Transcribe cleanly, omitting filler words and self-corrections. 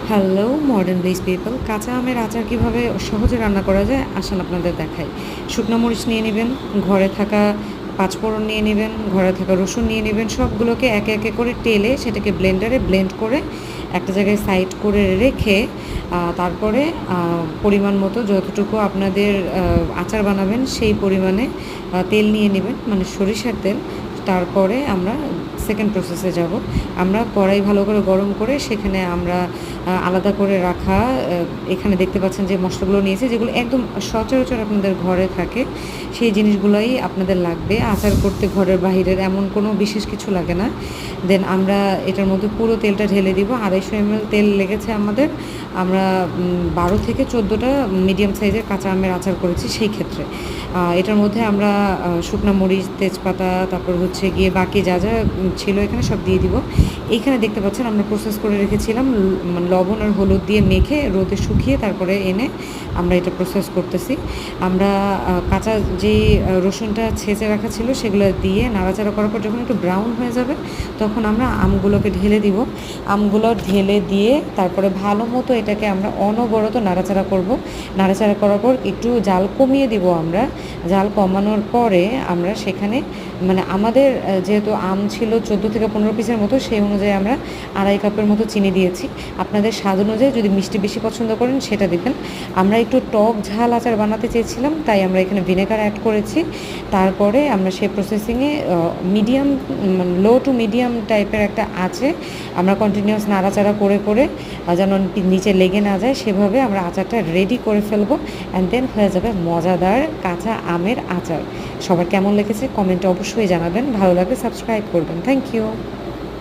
Hello modern days people, কাঁচা আমের আচার কীভাবে সহজে রান্না করা যায় আসেন আপনাদের দেখাই। শুকনো মরিচ নিয়ে নেবেন, ঘরে থাকা পাঁচফোড়ন নিয়ে নেবেন, ঘরে থাকা রসুন নিয়ে নেবেন, সবগুলোকে একে একে করে টেলে সেটাকে ব্লেন্ডারে ব্লেন্ড করে একটা জায়গায় সাইড করে রেখে তারপরে পরিমাণ মতো যতটুকু আপনাদের আচার বানাবেন সেই পরিমাণে তেল নিয়ে নেবেন, মানে সরিষার তেল। তারপরে আমরা সেকেন্ড প্রসেসে যাব। আমরা কড়াই ভালো করে গরম করে সেখানে আমরা আলাদা করে রাখা এখানে দেখতে পাচ্ছেন যে মশলাগুলো নিয়েছি, যেগুলো একদম সচরাচর আপনাদের ঘরে থাকে, সেই জিনিসগুলোই আপনাদের লাগবে আচার করতে। ঘরের বাহিরের এমন কোনো বিশেষ কিছু লাগে না। দেন আমরা এটার মধ্যে পুরো তেলটা ঢেলে দিব। 250 ml তেল লেগেছে আমাদের। আমরা 12 থেকে 14টা মিডিয়াম সাইজের কাঁচা আমের আচার করেছি সেই ক্ষেত্রে। এটার মধ্যে আমরা শুকনো মরিচ, তেজপাতা, তারপর হচ্ছে গিয়ে বাকি যা যা ছিল এখানে সব দিয়ে দিব। এইখানে দেখতে পাচ্ছেন আমরা প্রসেস করে রেখেছিলাম, লবণ আর হলুদ দিয়ে মেখে রোদে শুকিয়ে তারপরে এনে আমরা এটা প্রসেস করতেছি। আমরা কাঁচা যেই রসুনটা ছেঁচে রাখা ছিল সেগুলো দিয়ে নাড়াচাড়া করার পর যখন একটু ব্রাউন হয়ে যাবে তখন আমরা আমগুলোকে ঢেলে দিব। আমগুলো ঢেলে দিয়ে তারপরে ভালো মতো এটাকে আমরা অনবরত নাড়াচাড়া করব। নাড়াচাড়া করার পর একটু জাল কমিয়ে দিব। আমরা জাল কমানোর পরে আমরা সেখানে মানে আমাদের যেহেতু আম ছিল 14 থেকে 15 পিসের মতো, সেই অনুযায়ী আমরা 2.5 কাপের মতো চিনি দিয়েছি। আপনাদের স্বাদ অনুযায়ী যদি মিষ্টি বেশি পছন্দ করেন সেটা দিবেন। আমরা একটু টক ঝাল আচার বানাতে চেয়েছিলাম, তাই আমরা এখানে ভিনেগার অ্যাড করেছি। তারপরে আমরা সেই প্রসেসিংয়ে মিডিয়াম, লো টু মিডিয়াম টাইপের একটা আছে, আমরা কন্টিনিউয়াস নাড়াচাড়া করে করে যেন নিচে লেগে না যায় সেভাবে আমরা আচারটা রেডি করে ফেলবো। অ্যান্ড দেন হয়ে যাবে মজাদার কাঁচা আমের আচার। সবার কেমন লেগেছে কমেন্টে অবশ্যই জানাবেন। ভালো লাগলে সাবস্ক্রাইব করবেন। Thank you.